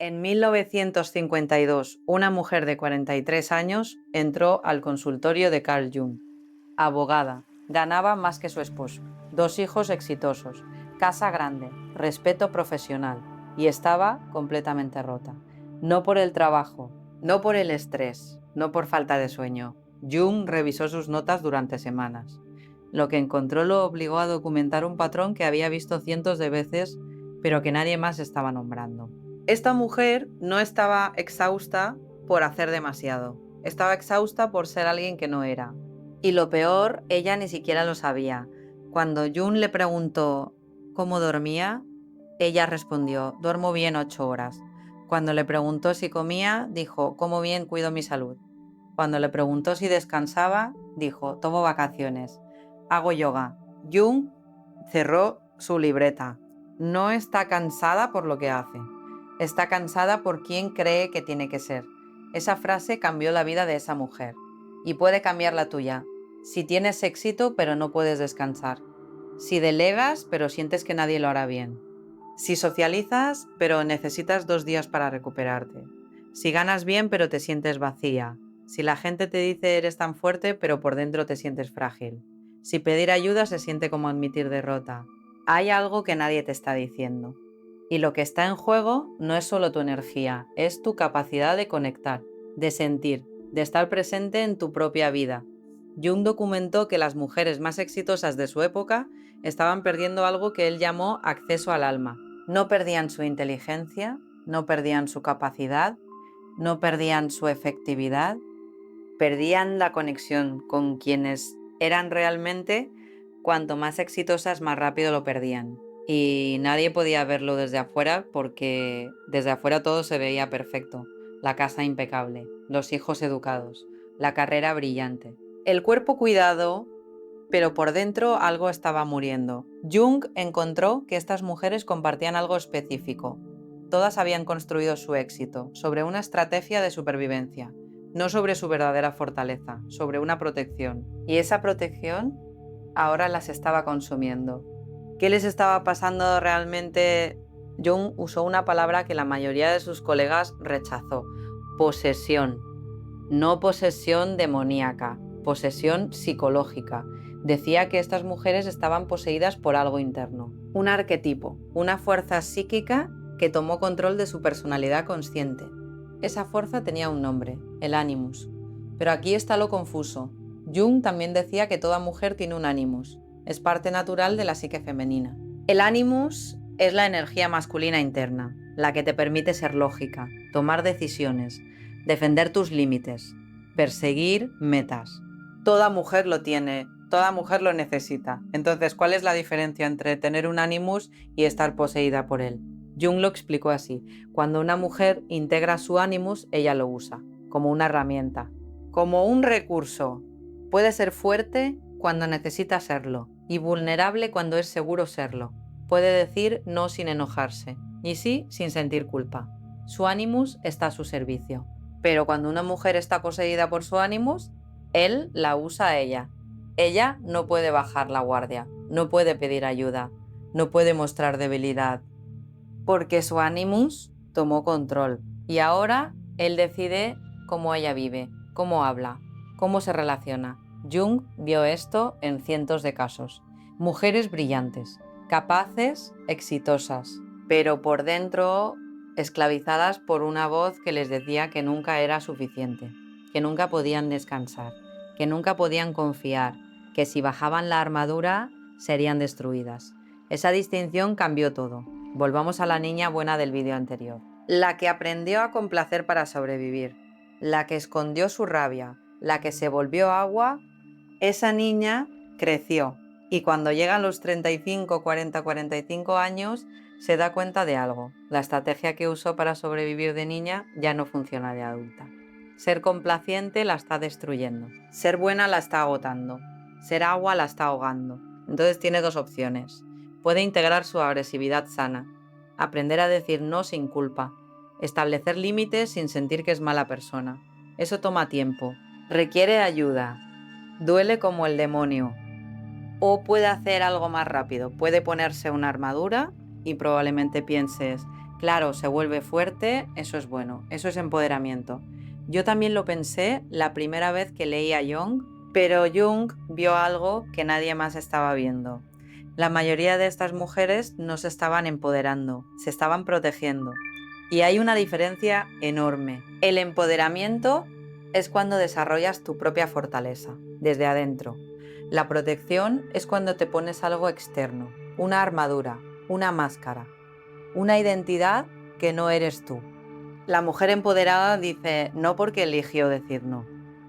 En 1952, una mujer de 43 años entró al consultorio de Carl Jung. Abogada, ganaba más que su esposo, 2 hijos exitosos, casa grande, respeto profesional y estaba completamente rota. No por el trabajo, no por el estrés, no por falta de sueño. Jung revisó sus notas durante semanas. Lo que encontró lo obligó a documentar un patrón que había visto cientos de veces, pero que nadie más estaba nombrando. Esta mujer no estaba exhausta por hacer demasiado, estaba exhausta por ser alguien que no era. Y lo peor, ella ni siquiera lo sabía. Cuando Jung le preguntó cómo dormía, ella respondió: duermo bien 8 horas. Cuando le preguntó si comía, dijo: como bien cuido mi salud. Cuando le preguntó si descansaba, dijo: tomo vacaciones, hago yoga. Jung cerró su libreta. No está cansada por lo que hace. Está cansada por quien cree que tiene que ser. Esa frase cambió la vida de esa mujer. Y puede cambiar la tuya. Si tienes éxito pero no puedes descansar. Si delegas pero sientes que nadie lo hará bien. Si socializas pero necesitas 2 días para recuperarte. Si ganas bien pero te sientes vacía. Si la gente te dice eres tan fuerte pero por dentro te sientes frágil. Si pedir ayuda se siente como admitir derrota. Hay algo que nadie te está diciendo. Y lo que está en juego no es solo tu energía, es tu capacidad de conectar, de sentir, de estar presente en tu propia vida. Jung documentó que las mujeres más exitosas de su época estaban perdiendo algo que él llamó acceso al alma. No perdían su inteligencia, no perdían su capacidad, no perdían su efectividad, perdían la conexión con quienes eran realmente. Cuanto más exitosas, más rápido lo perdían. Y nadie podía verlo desde afuera porque desde afuera todo se veía perfecto. La casa impecable, los hijos educados, la carrera brillante. El cuerpo cuidado, pero por dentro algo estaba muriendo. Jung encontró que estas mujeres compartían algo específico. Todas habían construido su éxito sobre una estrategia de supervivencia, no sobre su verdadera fortaleza, sobre una protección. Y esa protección ahora las estaba consumiendo. ¿Qué les estaba pasando realmente? Jung usó una palabra que la mayoría de sus colegas rechazó: posesión. No posesión demoníaca, posesión psicológica. Decía que estas mujeres estaban poseídas por algo interno, un arquetipo, una fuerza psíquica que tomó control de su personalidad consciente. Esa fuerza tenía un nombre, el Animus. Pero aquí está lo confuso. Jung también decía que toda mujer tiene un Animus, es parte natural de la psique femenina. El Animus es la energía masculina interna, la que te permite ser lógica, tomar decisiones, defender tus límites, perseguir metas. Toda mujer lo tiene, toda mujer lo necesita. Entonces, ¿cuál es la diferencia entre tener un Animus y estar poseída por él? Jung lo explicó así: cuando una mujer integra su Animus, ella lo usa como una herramienta, como un recurso. Puede ser fuerte cuando necesita serlo y vulnerable cuando es seguro serlo. Puede decir no sin enojarse y sí sin sentir culpa. Su Animus está a su servicio. Pero cuando una mujer está poseída por su Animus, él la usa a ella. Ella no puede bajar la guardia, no puede pedir ayuda, no puede mostrar debilidad, porque su Animus tomó control y ahora él decide cómo ella vive, cómo habla, cómo se relaciona. Jung vio esto en cientos de casos. Mujeres brillantes, capaces, exitosas, pero por dentro esclavizadas por una voz que les decía que nunca era suficiente, que nunca podían descansar, que nunca podían confiar, que si bajaban la armadura serían destruidas. Esa distinción cambió todo. Volvamos a la niña buena del vídeo anterior. La que aprendió a complacer para sobrevivir, la que escondió su rabia, la que se volvió agua. Esa niña creció y cuando llegan los 35, 40, 45 años se da cuenta de algo. La estrategia que usó para sobrevivir de niña ya no funciona de adulta. Ser complaciente la está destruyendo. Ser buena la está agotando. Ser agua la está ahogando. Entonces tiene 2 opciones. Puede integrar su agresividad sana, aprender a decir no sin culpa, establecer límites sin sentir que es mala persona. Eso toma tiempo, requiere ayuda, duele como el demonio. O puede hacer algo más rápido, puede ponerse una armadura y probablemente pienses, Claro, se vuelve fuerte, eso es bueno, eso es empoderamiento. Yo también lo pensé la primera vez que leí a Jung, pero Jung vio algo que nadie más estaba viendo. La mayoría de estas mujeres no se estaban empoderando, se estaban protegiendo. Y hay una diferencia enorme. El empoderamiento es cuando desarrollas tu propia fortaleza, desde adentro. La protección es cuando te pones algo externo, una armadura, una máscara, una identidad que no eres tú. La mujer empoderada dice no porque eligió decir no.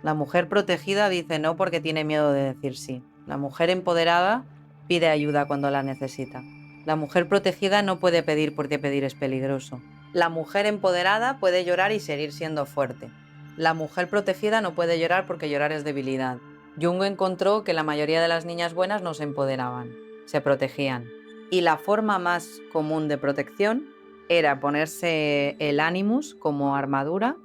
La mujer protegida dice no porque tiene miedo de decir sí. La mujer empoderada pide ayuda cuando la necesita. La mujer protegida no puede pedir porque pedir es peligroso. La mujer empoderada puede llorar y seguir siendo fuerte. La mujer protegida no puede llorar porque llorar es debilidad. Jung encontró que la mayoría de las niñas buenas no se empoderaban, se protegían. Y la forma más común de protección era ponerse el Animus como armadura.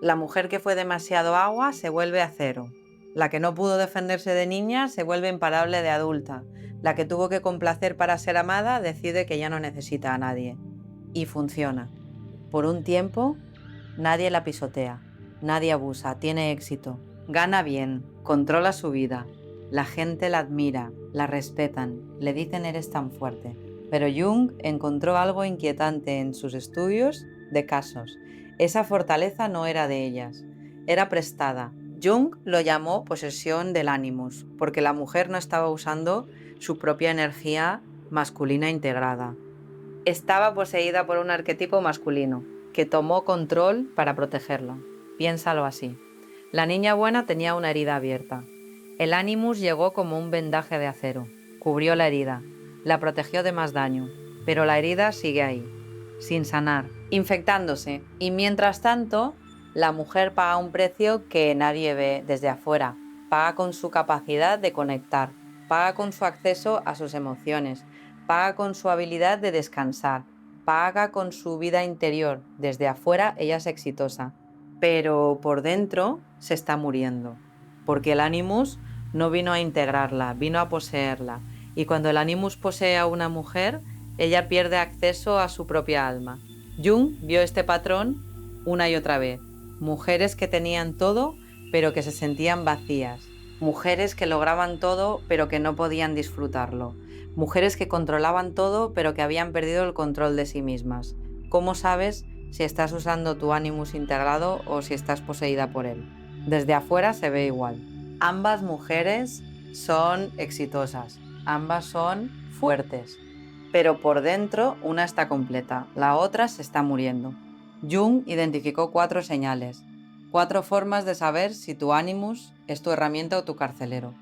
La mujer que fue demasiado agua se vuelve acero. La que no pudo defenderse de niña se vuelve imparable de adulta. La que tuvo que complacer para ser amada decide que ya no necesita a nadie. Y funciona. Por un tiempo, nadie la pisotea, nadie abusa, tiene éxito, gana bien, controla su vida. La gente la admira, la respetan, le dicen eres tan fuerte. Pero Jung encontró algo inquietante en sus estudios de casos. Esa fortaleza no era de ellas, era prestada. Jung lo llamó posesión del Animus, porque la mujer no estaba usando su propia energía masculina integrada. Estaba poseída por un arquetipo masculino, que tomó control para protegerla. Piénsalo así. La niña buena tenía una herida abierta. El Animus llegó como un vendaje de acero, cubrió la herida, la protegió de más daño, pero la herida sigue ahí, sin sanar, infectándose. Y mientras tanto, la mujer paga un precio que nadie ve desde afuera, paga con su capacidad de conectar, paga con su acceso a sus emociones, paga con su habilidad de descansar, paga con su vida interior. Desde afuera ella es exitosa, pero por dentro se está muriendo, porque el Animus no vino a integrarla, vino a poseerla. Y cuando el Animus posee a una mujer, ella pierde acceso a su propia alma. Jung vio este patrón una y otra vez. Mujeres que tenían todo, pero que se sentían vacías. Mujeres que lograban todo, pero que no podían disfrutarlo. Mujeres que controlaban todo, pero que habían perdido el control de sí mismas. ¿Cómo sabes si estás usando tu Animus integrado o si estás poseída por él? Desde afuera se ve igual. Ambas mujeres son exitosas, ambas son fuertes, pero por dentro una está completa, la otra se está muriendo. Jung identificó 4 señales, 4 formas de saber si tu Animus es tu herramienta o tu carcelero.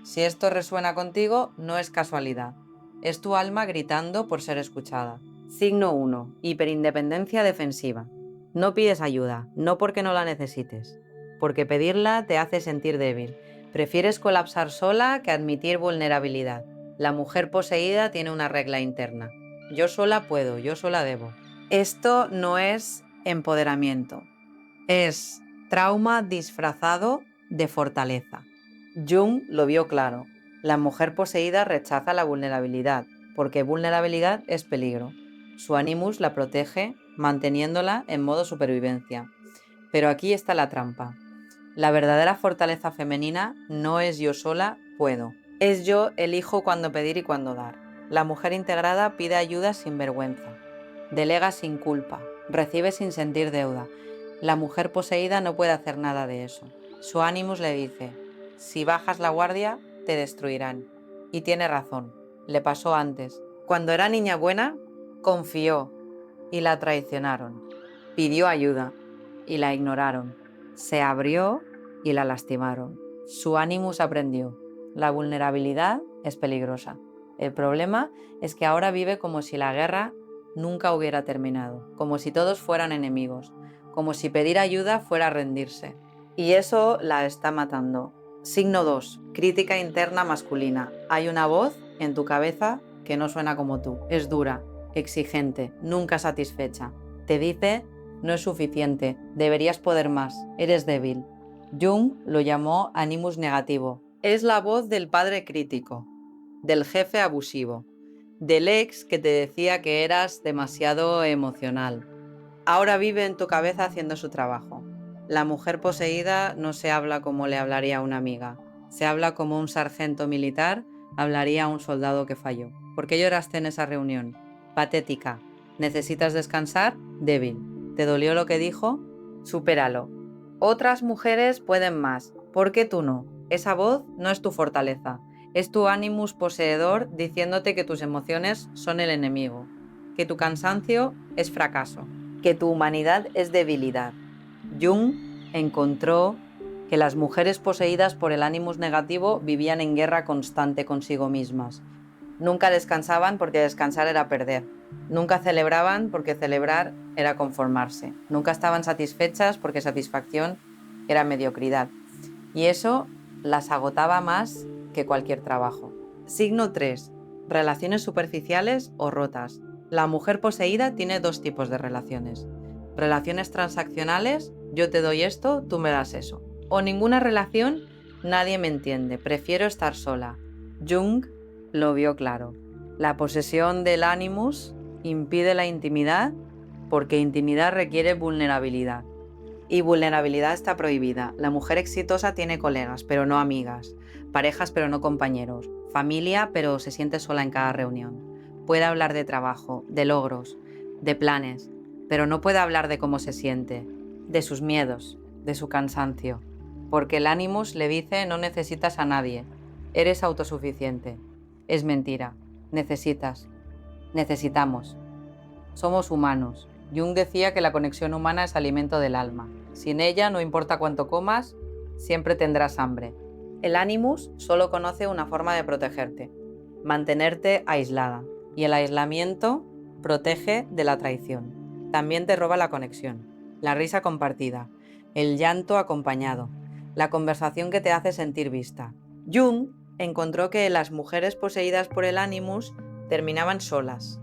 Si esto resuena contigo, no es casualidad, es tu alma gritando por ser escuchada. Signo 1. Hiperindependencia defensiva. No pides ayuda, no porque no la necesites, porque pedirla te hace sentir débil. Prefieres colapsar sola que admitir vulnerabilidad. La mujer poseída tiene una regla interna. Yo sola puedo, yo sola debo. Esto no es empoderamiento, es trauma disfrazado de fortaleza. Jung lo vio claro. La mujer poseída rechaza la vulnerabilidad, porque vulnerabilidad es peligro. Su Animus la protege, manteniéndola en modo supervivencia. Pero aquí está la trampa. La verdadera fortaleza femenina no es yo sola puedo. Es yo elijo cuándo pedir y cuándo dar. La mujer integrada pide ayuda sin vergüenza. Delega sin culpa. Recibe sin sentir deuda. La mujer poseída no puede hacer nada de eso. Su Animus le dice, si bajas la guardia, te destruirán. Y tiene razón. Le pasó antes. Cuando era niña buena, confió y la traicionaron. Pidió ayuda y la ignoraron. Se abrió y la lastimaron. Su Animus aprendió. La vulnerabilidad es peligrosa. El problema es que ahora vive como si la guerra nunca hubiera terminado, como si todos fueran enemigos, como si pedir ayuda fuera rendirse. Y eso la está matando. Signo 2. Crítica interna masculina. Hay una voz en tu cabeza que no suena como tú. Es dura, exigente, nunca satisfecha. Te dice, no es suficiente, deberías poder más, eres débil. Jung lo llamó Animus negativo. Es la voz del padre crítico, del jefe abusivo, del ex que te decía que eras demasiado emocional. Ahora vive en tu cabeza haciendo su trabajo. La mujer poseída no se habla como le hablaría a una amiga. Se habla como un sargento militar hablaría a un soldado que falló. ¿Por qué lloraste en esa reunión? Patética. ¿Necesitas descansar? Débil. ¿Te dolió lo que dijo? Supéralo. Otras mujeres pueden más. ¿Por qué tú no? Esa voz no es tu fortaleza. Es tu animus poseedor diciéndote que tus emociones son el enemigo, que tu cansancio es fracaso, que tu humanidad es debilidad. Jung encontró que las mujeres poseídas por el animus negativo vivían en guerra constante consigo mismas. Nunca descansaban porque descansar era perder. Nunca celebraban porque celebrar era conformarse. Nunca estaban satisfechas porque satisfacción era mediocridad. Y eso las agotaba más que cualquier trabajo. Signo 3. Relaciones superficiales o rotas. La mujer poseída tiene dos tipos de relaciones. Relaciones transaccionales, yo te doy esto, tú me das eso. O ninguna relación, nadie me entiende, prefiero estar sola. Jung lo vio claro. La posesión del animus impide la intimidad porque intimidad requiere vulnerabilidad. Y vulnerabilidad está prohibida. La mujer exitosa tiene colegas, pero no amigas, parejas, pero no compañeros, familia, pero se siente sola en cada reunión. Puede hablar de trabajo, de logros, de planes, pero no puede hablar de cómo se siente, de sus miedos, de su cansancio, porque el Animus le dice no necesitas a nadie, eres autosuficiente. Es mentira, necesitamos. Somos humanos. Jung decía que la conexión humana es alimento del alma. Sin ella, no importa cuánto comas, siempre tendrás hambre. El Animus solo conoce una forma de protegerte, mantenerte aislada. Y el aislamiento protege de la traición. También te roba la conexión, la risa compartida, el llanto acompañado, la conversación que te hace sentir vista. Jung encontró que las mujeres poseídas por el Animus terminaban solas,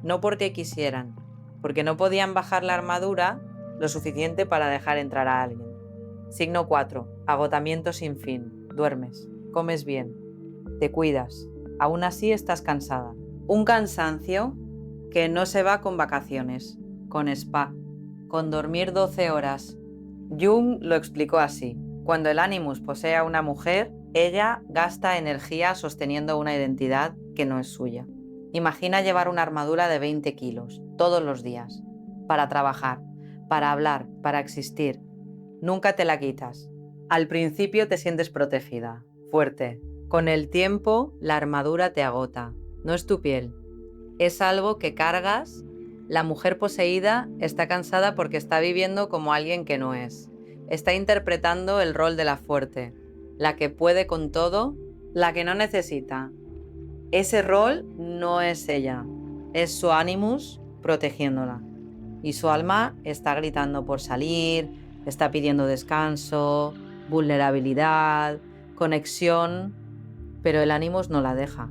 no porque quisieran, porque no podían bajar la armadura lo suficiente para dejar entrar a alguien. Signo 4. Agotamiento sin fin. Duermes, comes bien, te cuidas, aún así estás cansada. Un cansancio que no se va con vacaciones, con spa, con dormir 12 horas. Jung lo explicó así. Cuando el Animus posee a una mujer, ella gasta energía sosteniendo una identidad que no es suya. Imagina llevar una armadura de 20 kilos todos los días, para trabajar, para hablar, para existir. Nunca te la quitas. Al principio te sientes protegida, fuerte. Con el tiempo, la armadura te agota. No es tu piel. Es algo que cargas. La mujer poseída está cansada porque está viviendo como alguien que no es. Está interpretando el rol de la fuerte, la que puede con todo, la que no necesita. Ese rol no es ella, es su animus protegiéndola. Y su alma está gritando por salir, está pidiendo descanso, vulnerabilidad, conexión, pero el animus no la deja,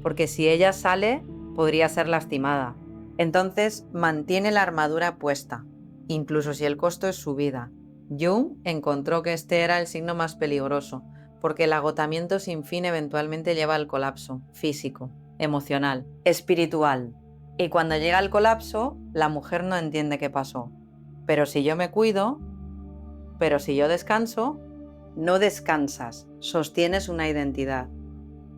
porque si ella sale, podría ser lastimada. Entonces mantiene la armadura puesta, incluso si el costo es su vida. Jung encontró que este era el signo más peligroso, porque el agotamiento sin fin eventualmente lleva al colapso físico, emocional, espiritual. Y cuando llega el colapso, la mujer no entiende qué pasó. Pero si yo me cuido, pero si yo descanso, no descansas, sostienes una identidad.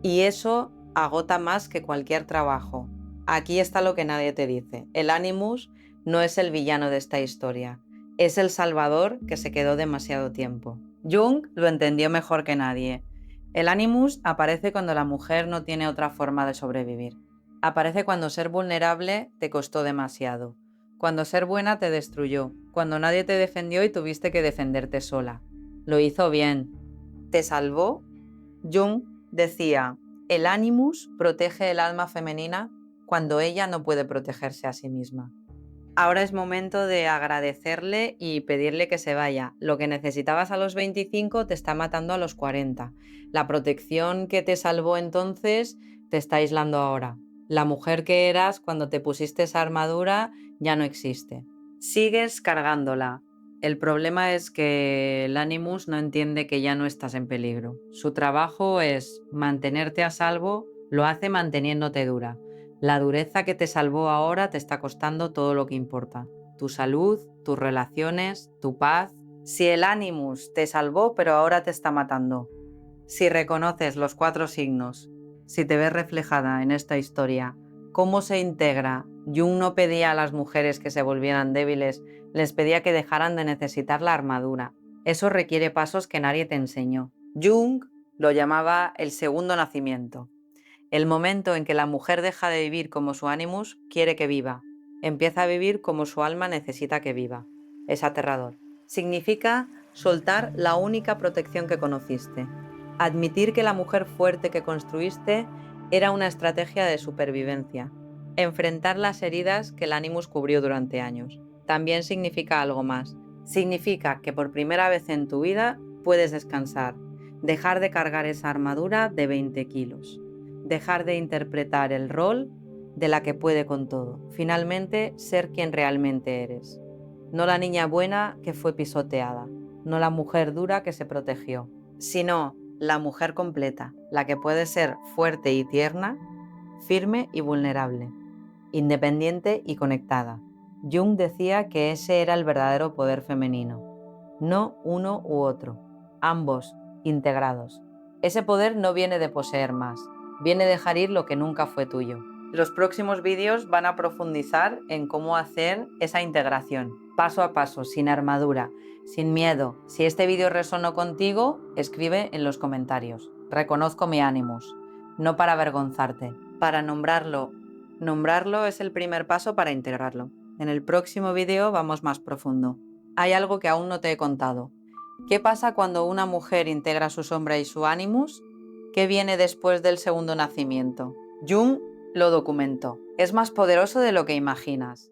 Y eso agota más que cualquier trabajo. Aquí está lo que nadie te dice. El Animus no es el villano de esta historia, es el salvador que se quedó demasiado tiempo. Jung lo entendió mejor que nadie. El Animus aparece cuando la mujer no tiene otra forma de sobrevivir. Aparece cuando ser vulnerable te costó demasiado, cuando ser buena te destruyó, cuando nadie te defendió y tuviste que defenderte sola. Lo hizo bien. ¿Te salvó? Jung decía, el Animus protege el alma femenina cuando ella no puede protegerse a sí misma. Ahora es momento de agradecerle y pedirle que se vaya. Lo que necesitabas a los 25 te está matando a los 40. La protección que te salvó entonces te está aislando ahora. La mujer que eras cuando te pusiste esa armadura ya no existe. Sigues cargándola. El problema es que el Animus no entiende que ya no estás en peligro. Su trabajo es mantenerte a salvo, lo hace manteniéndote dura. La dureza que te salvó ahora te está costando todo lo que importa. Tu salud, tus relaciones, tu paz. Si el Animus te salvó pero ahora te está matando. Si reconoces los 4 signos, si te ves reflejada en esta historia, ¿cómo se integra? Jung no pedía a las mujeres que se volvieran débiles, les pedía que dejaran de necesitar la armadura. Eso requiere pasos que nadie te enseñó. Jung lo llamaba el segundo nacimiento. El momento en que la mujer deja de vivir como su Animus quiere que viva. Empieza a vivir como su alma necesita que viva. Es aterrador. Significa soltar la única protección que conociste. Admitir que la mujer fuerte que construiste era una estrategia de supervivencia. Enfrentar las heridas que el Animus cubrió durante años. También significa algo más. Significa que por primera vez en tu vida puedes descansar. Dejar de cargar esa armadura de 20 kilos. Dejar de interpretar el rol de la que puede con todo. Finalmente, ser quien realmente eres. No la niña buena que fue pisoteada, no la mujer dura que se protegió, sino la mujer completa, la que puede ser fuerte y tierna, firme y vulnerable, independiente y conectada. Jung decía que ese era el verdadero poder femenino, no uno u otro, ambos integrados. Ese poder no viene de poseer más, viene de dejar ir lo que nunca fue tuyo. Los próximos vídeos van a profundizar en cómo hacer esa integración, paso a paso, sin armadura, sin miedo. Si este vídeo resonó contigo, escribe en los comentarios. Reconozco mi Animus, no para avergonzarte, para nombrarlo. Nombrarlo es el primer paso para integrarlo. En el próximo vídeo vamos más profundo. Hay algo que aún no te he contado. ¿Qué pasa cuando una mujer integra su sombra y su Animus? ¿Qué viene después del segundo nacimiento? Jung lo documentó. Es más poderoso de lo que imaginas.